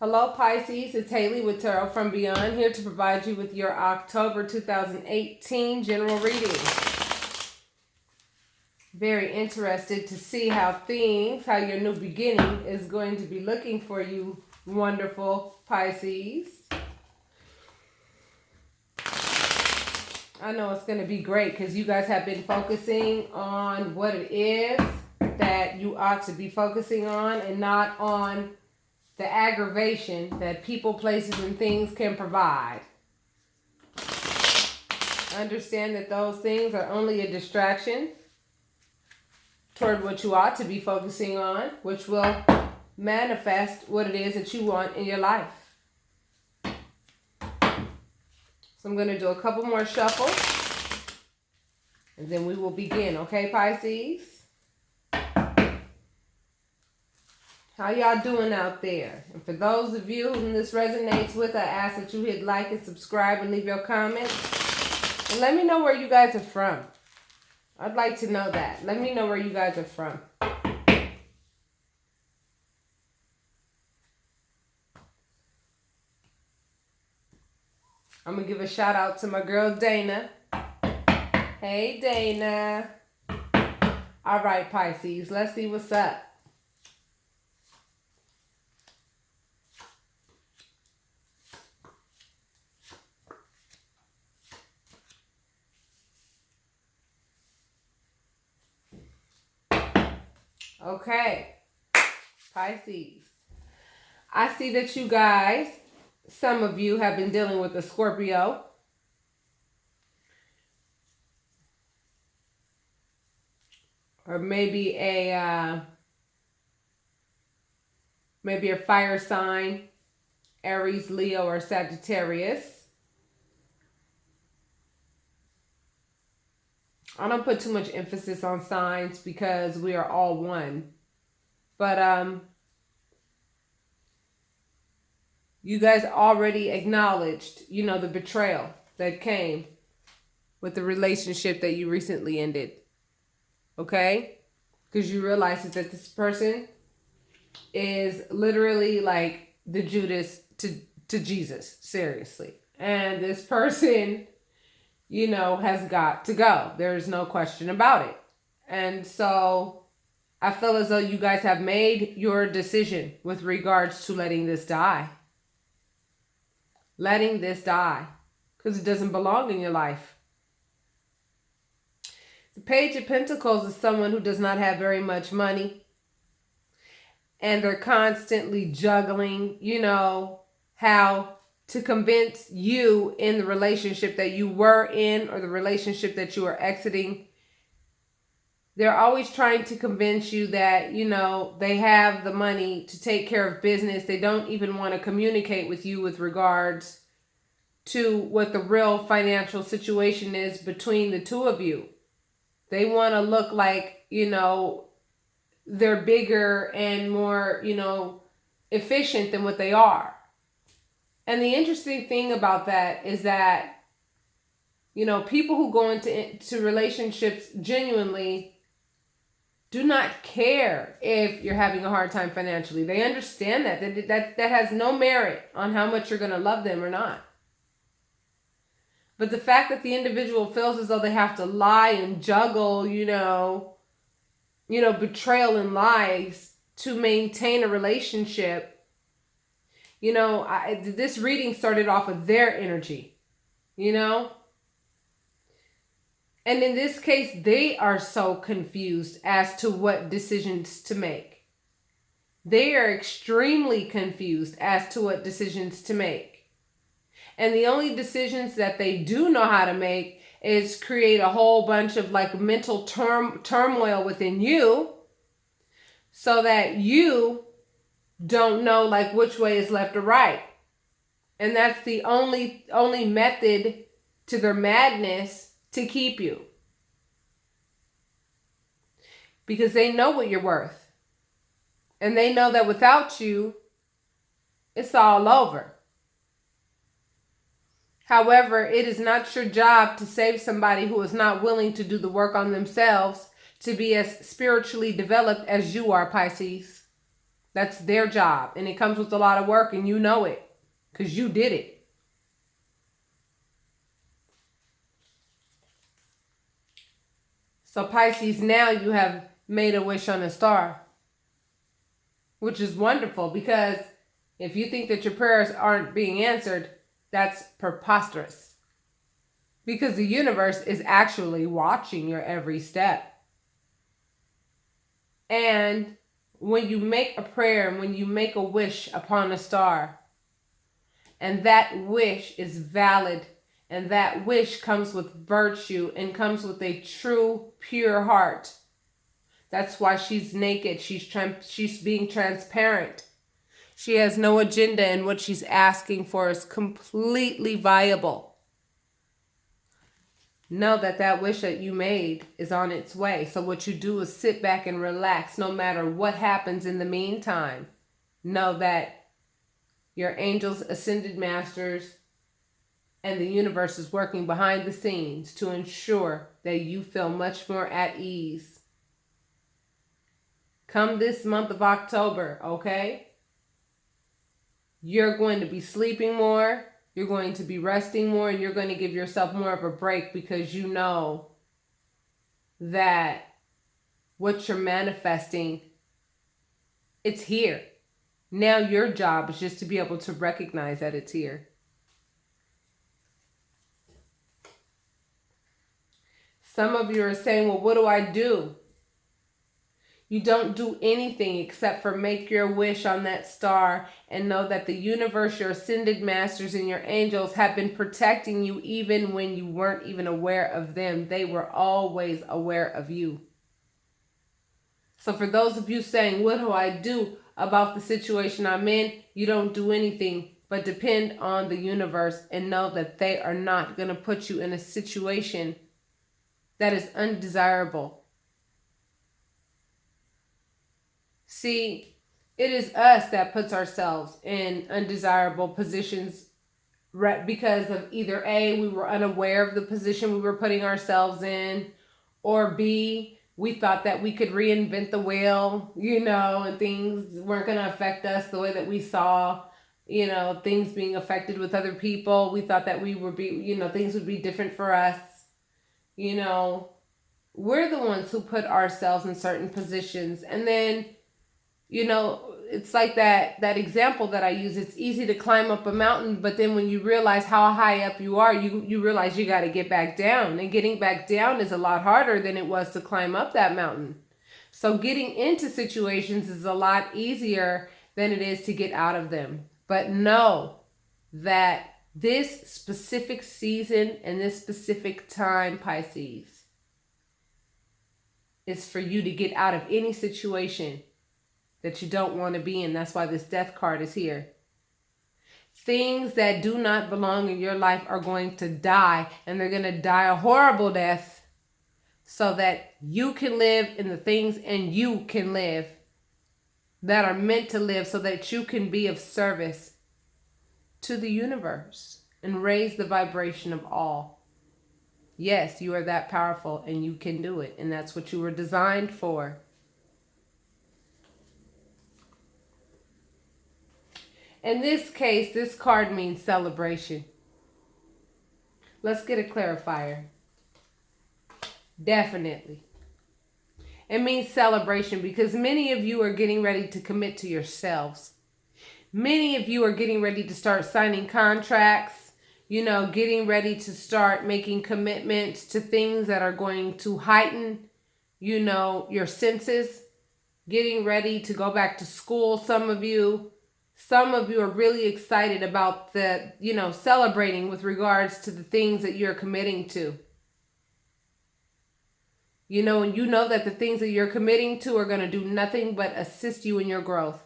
Hello Pisces, it's Haley with Tarot from Beyond, here to provide you with your October 2018 general reading. Very interested to see how your new beginning is going to be looking for you, wonderful Pisces. I know it's going to be great because you guys have been focusing on what it is that you ought to be focusing on and not on the aggravation that people, places, and things can provide. Understand that those things are only a distraction toward what you ought to be focusing on, which will manifest what it is that you want in your life. So I'm going to do a couple more shuffles, and then we will begin, okay, Pisces? How y'all doing out there? And for those of you whom this resonates with, I ask that you hit like and subscribe and leave your comments. And let me know where you guys are from. I'd like to know that. Let me know where you guys are from. I'm going to give a shout out to my girl Dana. Hey Dana. All right, Pisces, let's see what's up. Okay, Pisces, I see that you guys, some of you have been dealing with a Scorpio. Or maybe a fire sign, Aries, Leo, or Sagittarius. I don't put too much emphasis on signs because we are all one. But you guys already acknowledged, the betrayal that came with the relationship that you recently ended. Okay? Because you realize that this person is literally like the Judas to Jesus. Seriously. And this person, has got to go. There's no question about it. And so I feel as though you guys have made your decision with regards to letting this die. Letting this die. Because it doesn't belong in your life. The Page of Pentacles is someone who does not have very much money. And they're constantly juggling, how to convince you in the relationship that you were in or the relationship that you are exiting. They're always trying to convince you that, they have the money to take care of business. They don't even want to communicate with you with regards to what the real financial situation is between the two of you. They want to look like, they're bigger and more, efficient than what they are. And the interesting thing about that is that, people who go into relationships genuinely do not care if you're having a hard time financially. They understand that has no merit on how much you're going to love them or not. But the fact that the individual feels as though they have to lie and juggle, betrayal and lies to maintain a relationship, this reading started off with their energy, And in this case, they are so confused as to what decisions to make. They are extremely confused as to what decisions to make. And the only decisions that they do know how to make is create a whole bunch of mental turmoil within you so that you don't know which way is left or right. And that's the only method to their madness to keep you. Because they know what you're worth. And they know that without you, it's all over. However, it is not your job to save somebody who is not willing to do the work on themselves to be as spiritually developed as you are, Pisces. That's their job. And it comes with a lot of work, and you know it because you did it. So Pisces, now you have made a wish on a star, which is wonderful, because if you think that your prayers aren't being answered, that's preposterous. Because the universe is actually watching your every step. And when you make a prayer, and when you make a wish upon a star, and that wish is valid, and that wish comes with virtue and comes with a true, pure heart. That's why she's naked. She's being transparent. She has no agenda, and what she's asking for is completely viable. Know that that wish that you made is on its way. So what you do is sit back and relax, no matter what happens in the meantime. Know that your angels, ascended masters, and the universe is working behind the scenes to ensure that you feel much more at ease. Come this month of October, okay? You're going to be sleeping more, you're going to be resting more, and you're going to give yourself more of a break, because you know that what you're manifesting, it's here. Now your job is just to be able to recognize that it's here. Some of you are saying, well, what do I do? You don't do anything except for make your wish on that star and know that the universe, your ascended masters, and your angels have been protecting you even when you weren't even aware of them. They were always aware of you. So for those of you saying, what do I do about the situation I'm in? You don't do anything but depend on the universe and know that they are not going to put you in a situation that is undesirable. See, it is us that puts ourselves in undesirable positions because of either A, we were unaware of the position we were putting ourselves in, or B, we thought that we could reinvent the wheel, and things weren't going to affect us the way that we saw, things being affected with other people. We thought that we would be, things would be different for us. We're the ones who put ourselves in certain positions. And then, it's like that example that I use. It's easy to climb up a mountain, but then when you realize how high up you are, you realize you got to get back down. And getting back down is a lot harder than it was to climb up that mountain. So getting into situations is a lot easier than it is to get out of them. But know that this specific season and this specific time, Pisces, is for you to get out of any situation that you don't want to be in. That's why this death card is here. Things that do not belong in your life are going to die, and they're going to die a horrible death so that you can live in the things, and you can live that are meant to live, so that you can be of service to the universe and raise the vibration of all. Yes, you are that powerful, and you can do it, and that's what you were designed for. In this case, this card means celebration. Let's get a clarifier. Definitely. It means celebration, because many of you are getting ready to commit to yourselves. Many of you are getting ready to start signing contracts, getting ready to start making commitments to things that are going to heighten, your senses. Getting ready to go back to school, some of you. Some of you are really excited about the, celebrating with regards to the things that you're committing to. And you know that the things that you're committing to are going to do nothing but assist you in your growth.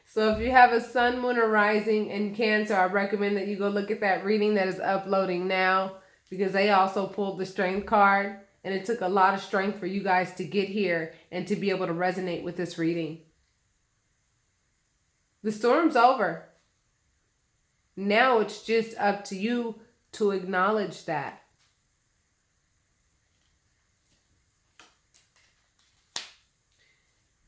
So if you have a sun, moon, or rising in Cancer, I recommend that you go look at that reading that is uploading now, because they also pulled the strength card. And it took a lot of strength for you guys to get here and to be able to resonate with this reading. The storm's over. Now it's just up to you to acknowledge that.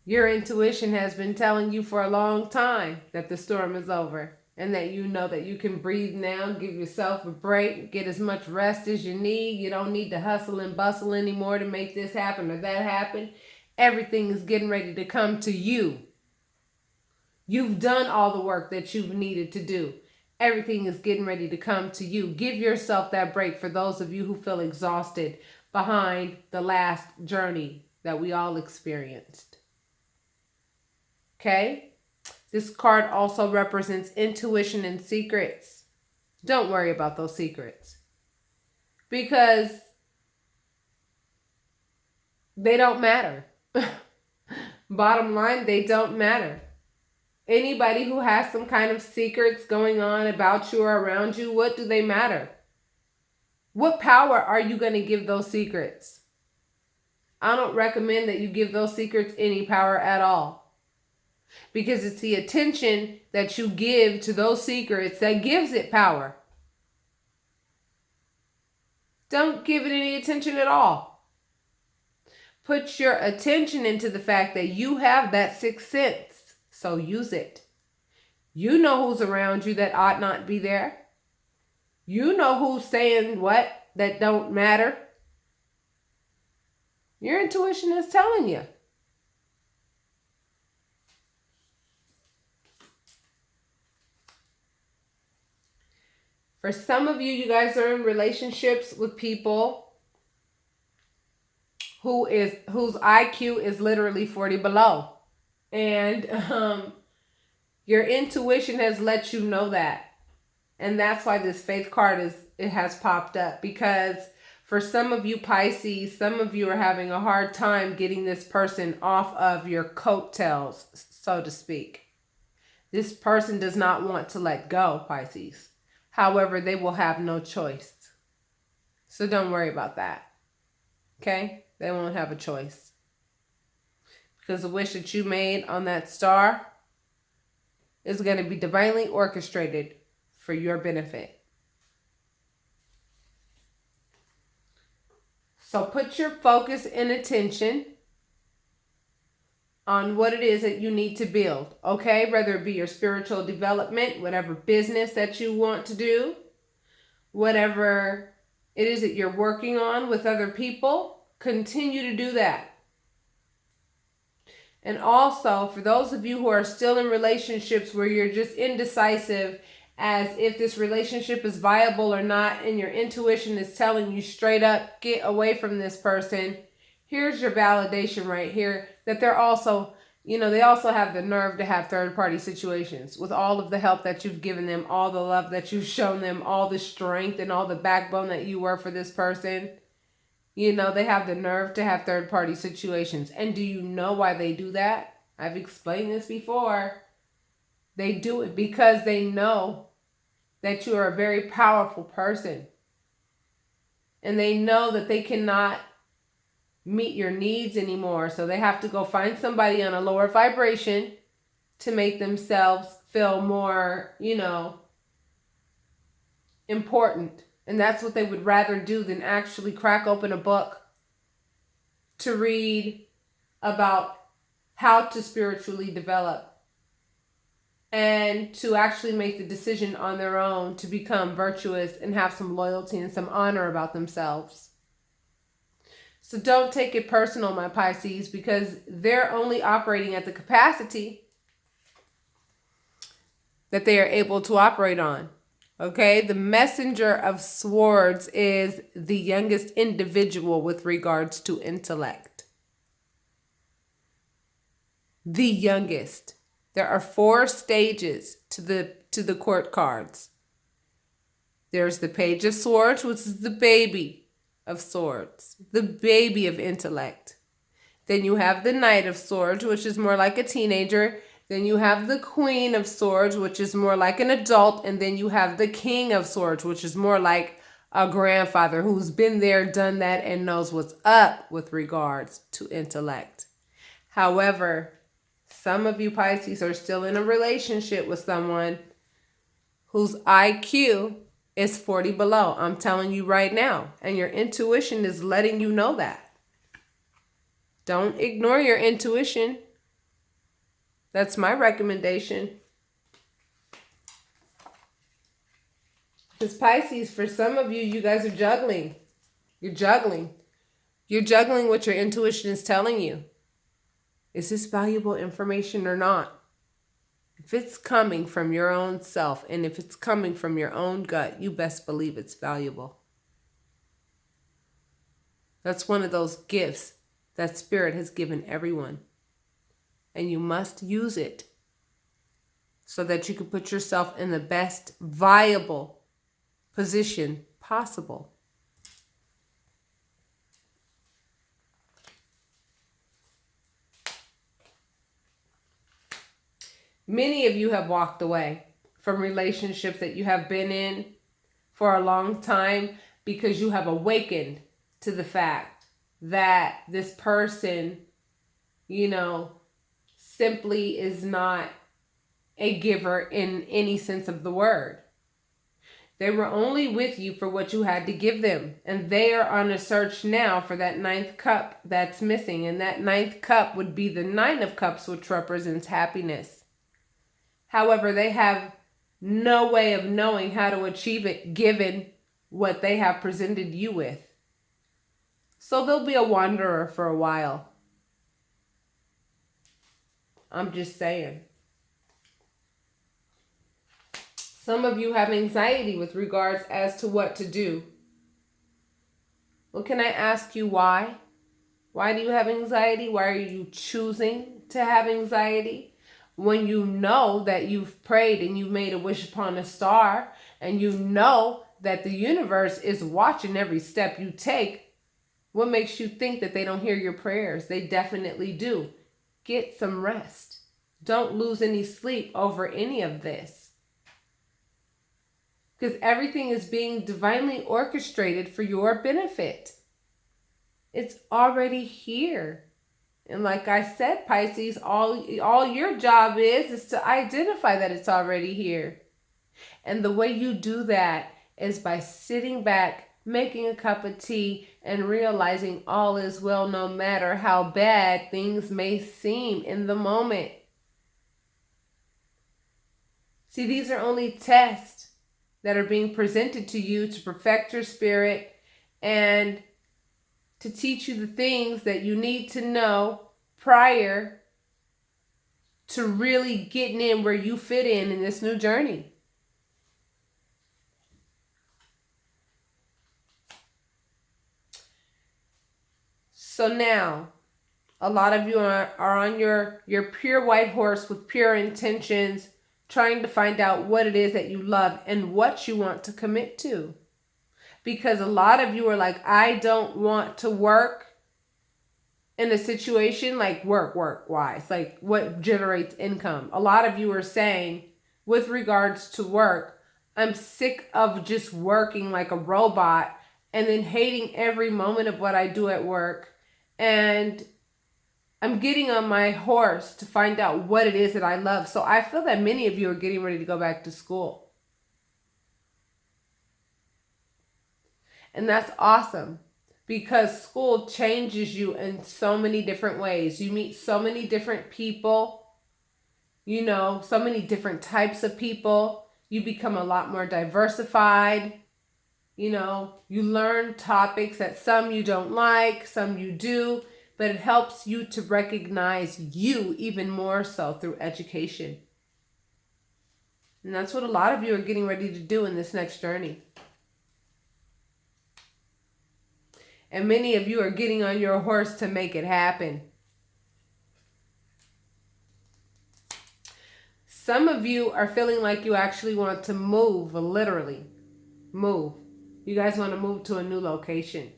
Your intuition has been telling you for a long time that the storm is over and that you know that you can breathe now, give yourself a break, get as much rest as you need. You don't need to hustle and bustle anymore to make this happen or that happen. Everything is getting ready to come to you. You've done all the work that you've needed to do. Everything is getting ready to come to you. Give yourself that break for those of you who feel exhausted behind the last journey that we all experienced. Okay? This card also represents intuition and secrets. Don't worry about those secrets, because they don't matter. Bottom line, they don't matter. Anybody who has some kind of secrets going on about you or around you, what do they matter? What power are you going to give those secrets? I don't recommend that you give those secrets any power at all, because it's the attention that you give to those secrets that gives it power. Don't give it any attention at all. Put your attention into the fact that you have that sixth sense. So use it. You know who's around you that ought not be there. You know who's saying what that don't matter. Your intuition is telling you. For some of you, you guys are in relationships with people whose IQ is literally 40 below. And your intuition has let you know that. And that's why this faith card has popped up. Because for some of you Pisces, some of you are having a hard time getting this person off of your coattails, so to speak. This person does not want to let go, Pisces. However, they will have no choice. So don't worry about that. Okay? They won't have a choice. Because the wish that you made on that star is going to be divinely orchestrated for your benefit. So put your focus and attention on what it is that you need to build, okay? Whether it be your spiritual development, whatever business that you want to do, whatever it is that you're working on with other people, continue to do that. And also, for those of you who are still in relationships where you're just indecisive as if this relationship is viable or not, and your intuition is telling you straight up, get away from this person, here's your validation right here that they're also, they also have the nerve to have third-party situations with all of the help that you've given them, all the love that you've shown them, all the strength and all the backbone that you were for this person. They have the nerve to have third-party situations. And do you know why they do that? I've explained this before. They do it because they know that you are a very powerful person. And they know that they cannot meet your needs anymore. So they have to go find somebody on a lower vibration to make themselves feel more, important. And that's what they would rather do than actually crack open a book to read about how to spiritually develop and to actually make the decision on their own to become virtuous and have some loyalty and some honor about themselves. So don't take it personal, my Pisces, because they're only operating at the capacity that they are able to operate on. Okay, the Messenger of Swords is the youngest individual with regards to intellect. The youngest. There are 4 stages to the court cards. There's the Page of Swords, which is the baby of swords, the baby of intellect. Then you have the Knight of Swords, which is more like a teenager. Then you have the Queen of Swords, which is more like an adult. And then you have the King of Swords, which is more like a grandfather who's been there, done that, and knows what's up with regards to intellect. However, some of you Pisces are still in a relationship with someone whose IQ is 40 below. I'm telling you right now. And your intuition is letting you know that. Don't ignore your intuition. That's my recommendation. Because Pisces, for some of you, you guys are juggling. You're juggling. You're juggling what your intuition is telling you. Is this valuable information or not? If it's coming from your own self and if it's coming from your own gut, you best believe it's valuable. That's one of those gifts that Spirit has given everyone. And you must use it so that you can put yourself in the best viable position possible. Many of you have walked away from relationships that you have been in for a long time because you have awakened to the fact that this person, simply is not a giver in any sense of the word. They were only with you for what you had to give them. And they are on a search now for that 9th cup that's missing. And that 9th cup would be the 9 of Cups, which represents happiness. However, they have no way of knowing how to achieve it given what they have presented you with. So they'll be a wanderer for a while. I'm just saying. Some of you have anxiety with regards as to what to do. Well, can I ask you why? Why do you have anxiety? Why are you choosing to have anxiety? When you know that you've prayed and you've made a wish upon a star, and you know that the universe is watching every step you take, what makes you think that they don't hear your prayers? They definitely do. Get some rest. Don't lose any sleep over any of this. Because everything is being divinely orchestrated for your benefit. It's already here. And like I said, Pisces, all your job is to identify that it's already here. And the way you do that is by sitting back, making a cup of tea, and realizing all is well no matter how bad things may seem in the moment. See, these are only tests that are being presented to you to perfect your spirit and to teach you the things that you need to know prior to really getting in where you fit in this new journey. So now, a lot of you are on your pure white horse with pure intentions, trying to find out what it is that you love and what you want to commit to. Because a lot of you are like, I don't want to work in a situation like work-wise, like what generates income. A lot of you are saying, with regards to work, I'm sick of just working like a robot and then hating every moment of what I do at work. And I'm getting on my horse to find out what it is that I love. So I feel that many of you are getting ready to go back to school. And that's awesome because school changes you in so many different ways. You meet so many different people, so many different types of people. You become a lot more diversified. You learn topics that some you don't like, some you do, but it helps you to recognize you even more so through education. And that's what a lot of you are getting ready to do in this next journey. And many of you are getting on your horse to make it happen. Some of you are feeling like you actually want to move, literally move. You guys want to move to a new location.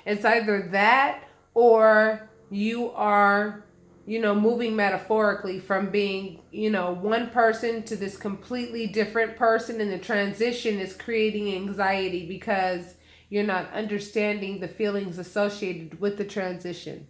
It's either that or you are, moving metaphorically from being, one person to this completely different person. And the transition is creating anxiety because you're not understanding the feelings associated with the transition.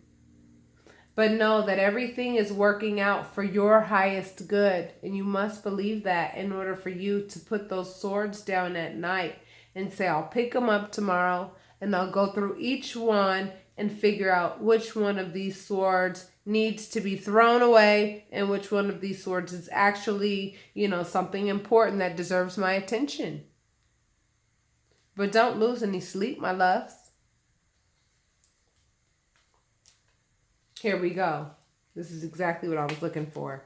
But know that everything is working out for your highest good. And you must believe that in order for you to put those swords down at night and say, I'll pick them up tomorrow and I'll go through each one and figure out which one of these swords needs to be thrown away and which one of these swords is actually, something important that deserves my attention. But don't lose any sleep, my loves. Here we go. This is exactly what I was looking for.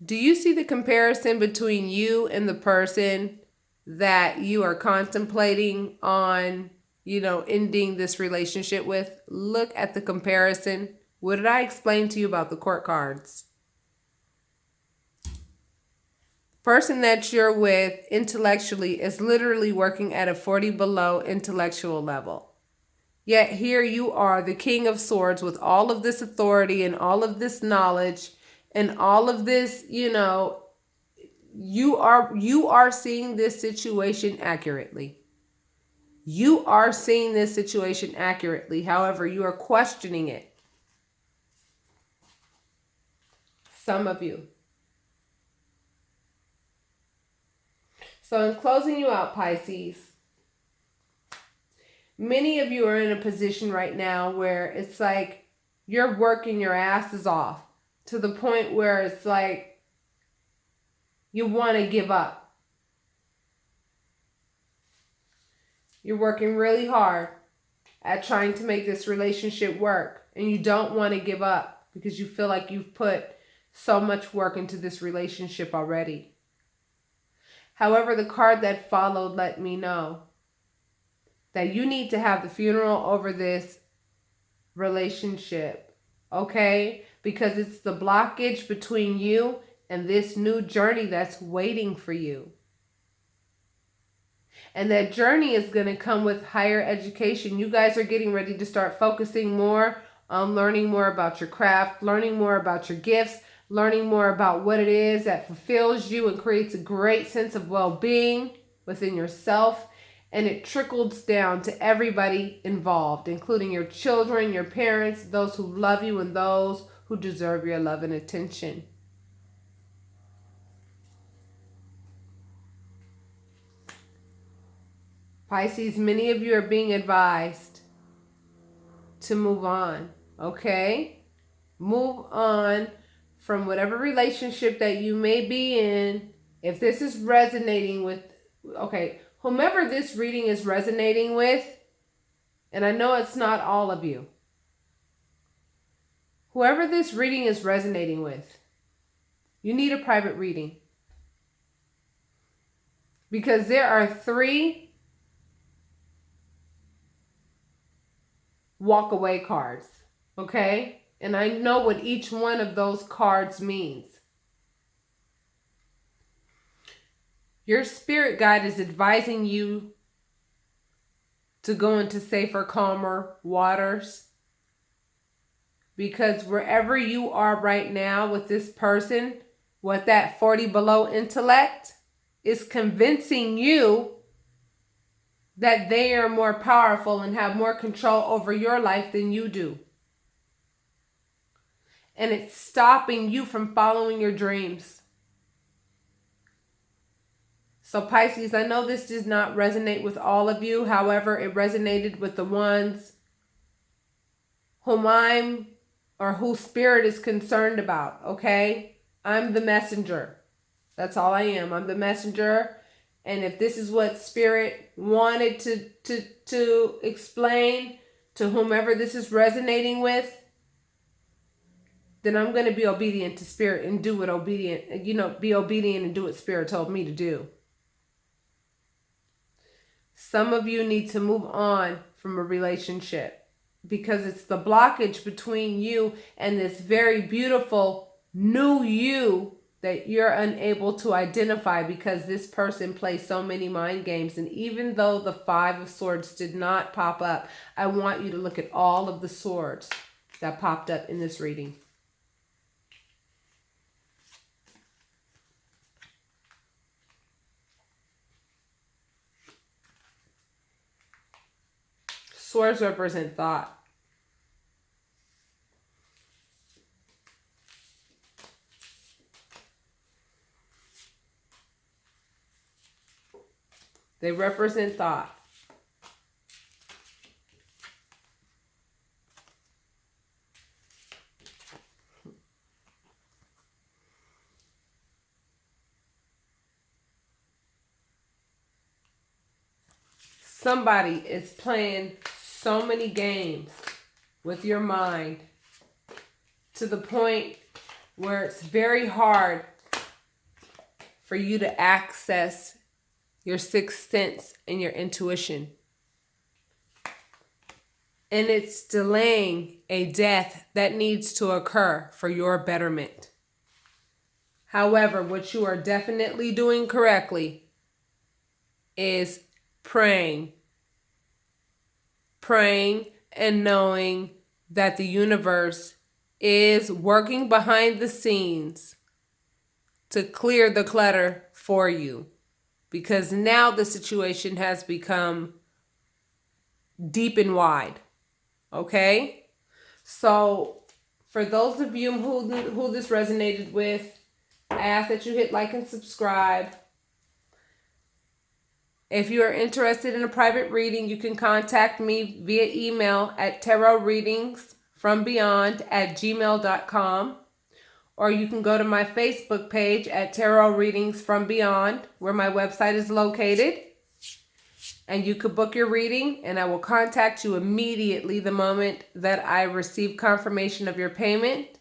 Do you see the comparison between you and the person that you are contemplating on, ending this relationship with? Look at the comparison. What did I explain to you about the court cards? Person that you're with intellectually is literally working at a 40 below intellectual level. Yet here you are, the King of Swords, with all of this authority and all of this knowledge and all of this, you are seeing this situation accurately. You are seeing this situation accurately. However, you are questioning it. Some of you. So in closing you out, Pisces, many of you are in a position right now where it's like you're working your asses off to the point where it's like you want to give up. You're working really hard at trying to make this relationship work, and you don't want to give up because you feel like you've put so much work into this relationship already. However, the card that followed let me know that you need to have the funeral over this relationship, okay? Because it's the blockage between you and this new journey that's waiting for you. And that journey is going to come with higher education. You guys are getting ready to start focusing more on learning more about your craft, learning more about your gifts, learning more about what it is that fulfills you and creates a great sense of well-being within yourself. And it trickles down to everybody involved, including your children, your parents, those who love you, and those who deserve your love and attention. Pisces, many of you are being advised to move on, okay? Move on from whatever relationship that you may be in. If this is resonating with, whomever this reading is resonating with, and I know it's not all of you, whoever this reading is resonating with, you need a private reading. Because there are 3 walk away cards, okay? And I know what each one of those cards means. Your spirit guide is advising you to go into safer, calmer waters. Because wherever you are right now with this person, with that 40 below intellect, is convincing you that they are more powerful and have more control over your life than you do. And it's stopping you from following your dreams. So Pisces, I know this does not resonate with all of you. However, it resonated with the ones whose spirit is concerned about, okay? I'm the messenger. That's all I am. I'm the messenger. And if this is what spirit wanted to explain to whomever this is resonating with, then I'm going to be obedient to spirit and do what be obedient and do what spirit told me to do. Some of you need to move on from a relationship because it's the blockage between you and this very beautiful new you that you're unable to identify because this person plays so many mind games. And even though the 5 of Swords did not pop up, I want you to look at all of the swords that popped up in this reading. Swords represent thought. They represent thought. somebody is playing so many games with your mind to the point where it's very hard for you to access your sixth sense and your intuition. And it's delaying a death that needs to occur for your betterment. However, what you are definitely doing correctly is praying. Praying and knowing that the universe is working behind the scenes to clear the clutter for you. Because now the situation has become deep and wide. Okay? So for those of you who this resonated with, I ask that you hit like and subscribe. If you are interested in a private reading, you can contact me via email at tarotreadingsfrombeyond@gmail.com. Or you can go to my Facebook page at Tarot Readings from Beyond, where my website is located. And you could book your reading, and I will contact you immediately the moment that I receive confirmation of your payment.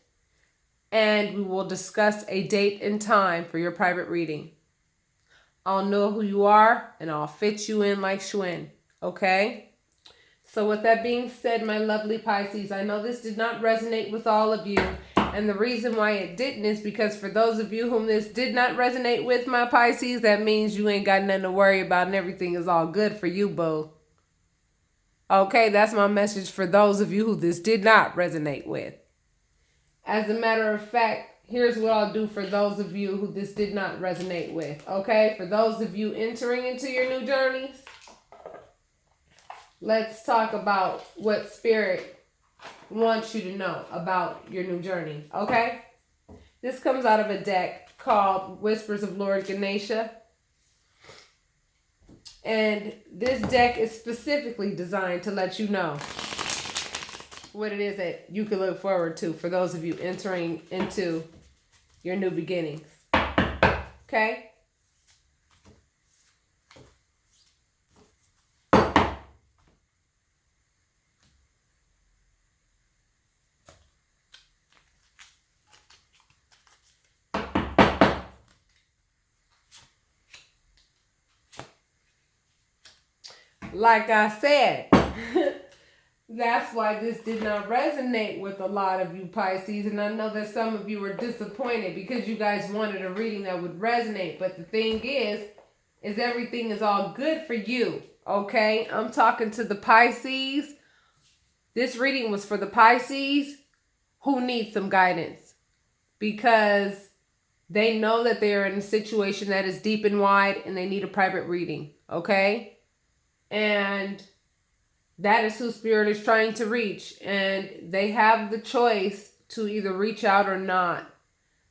And we will discuss a date and time for your private reading. I'll know who you are, and I'll fit you in like Schwinn. Okay? So with that being said, my lovely Pisces, I know this did not resonate with all of you. And the reason why it didn't is because for those of you whom this did not resonate with, my Pisces, that means you ain't got nothing to worry about and everything is all good for you, boo. Okay, that's my message for those of you who this did not resonate with. As a matter of fact, here's what I'll do for those of you who this did not resonate with. Okay, for those of you entering into your new journeys, let's talk about what Spirit wants you to know about your new journey. Okay? This comes out of a deck called Whispers of Lord Ganesha. And this deck is specifically designed to let you know what it is that you can look forward to for those of you entering into your new beginnings. Okay? Like I said, that's why this did not resonate with a lot of you Pisces. And I know that some of you were disappointed because you guys wanted a reading that would resonate. But the thing is everything is all good for you. Okay? I'm talking to the Pisces. This reading was for the Pisces who need some guidance. Because they know that they're in a situation that is deep and wide and they need a private reading. Okay? And that is who Spirit is trying to reach. And they have the choice to either reach out or not.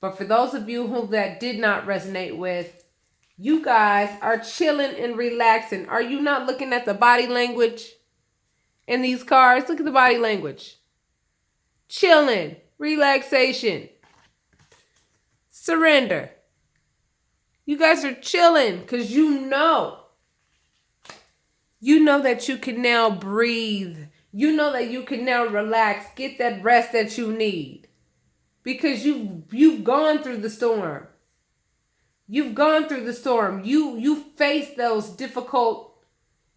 But for those of you who that did not resonate with, you guys are chilling and relaxing. Are you not looking at the body language in these cards? Look at the body language. Chilling, relaxation, surrender. You guys are chilling because you know that you can now breathe. You know that you can now relax. Get that rest that you need. Because you've gone through the storm. You've gone through the storm. You faced those difficult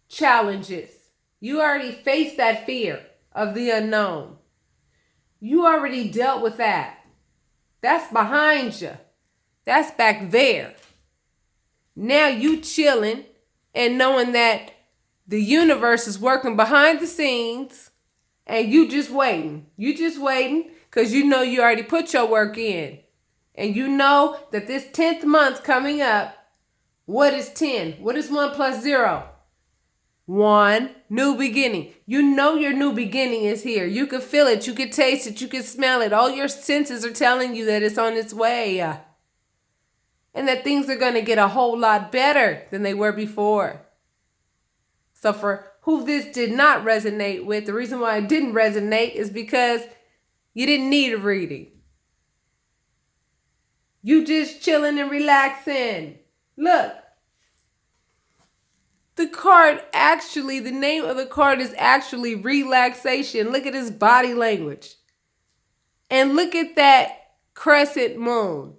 challenges. You already faced that fear of the unknown. You already dealt with that. That's behind you. That's back there. Now you chilling and knowing that the universe is working behind the scenes and you just waiting. You just waiting because you know you already put your work in. And you know that this 10th month coming up, what is 10? What is 1 plus 0? 1, new beginning. You know your new beginning is here. You can feel it. You can taste it. You can smell it. All your senses are telling you that it's on its way. And that things are going to get a whole lot better than they were before. So for who this did not resonate with, the reason why it didn't resonate is because you didn't need a reading. You just chilling and relaxing. Look. The card actually, the name of the card is actually relaxation. Look at his body language. And look at that crescent moon.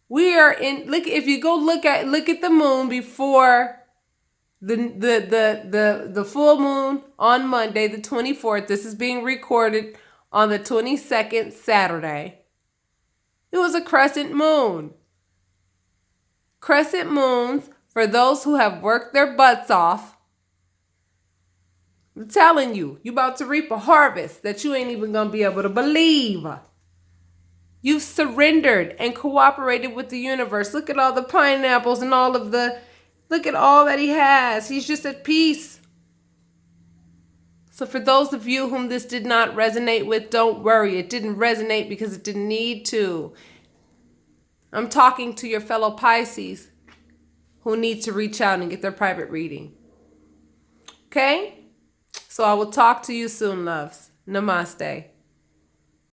We are in, look, if you go look at the moon before the full moon on Monday, the 24th. This is being recorded on the 22nd, Saturday. It was a crescent moon. Crescent moons, for those who have worked their butts off, I'm telling you, you're about to reap a harvest that you ain't even going to be able to believe. You've surrendered and cooperated with the universe. Look at all the pineapples and all of the, look at all that he has. He's just at peace. So for those of you whom this did not resonate with, don't worry. It didn't resonate because it didn't need to. I'm talking to your fellow Pisces who need to reach out and get their private reading. Okay? So I will talk to you soon, loves. Namaste.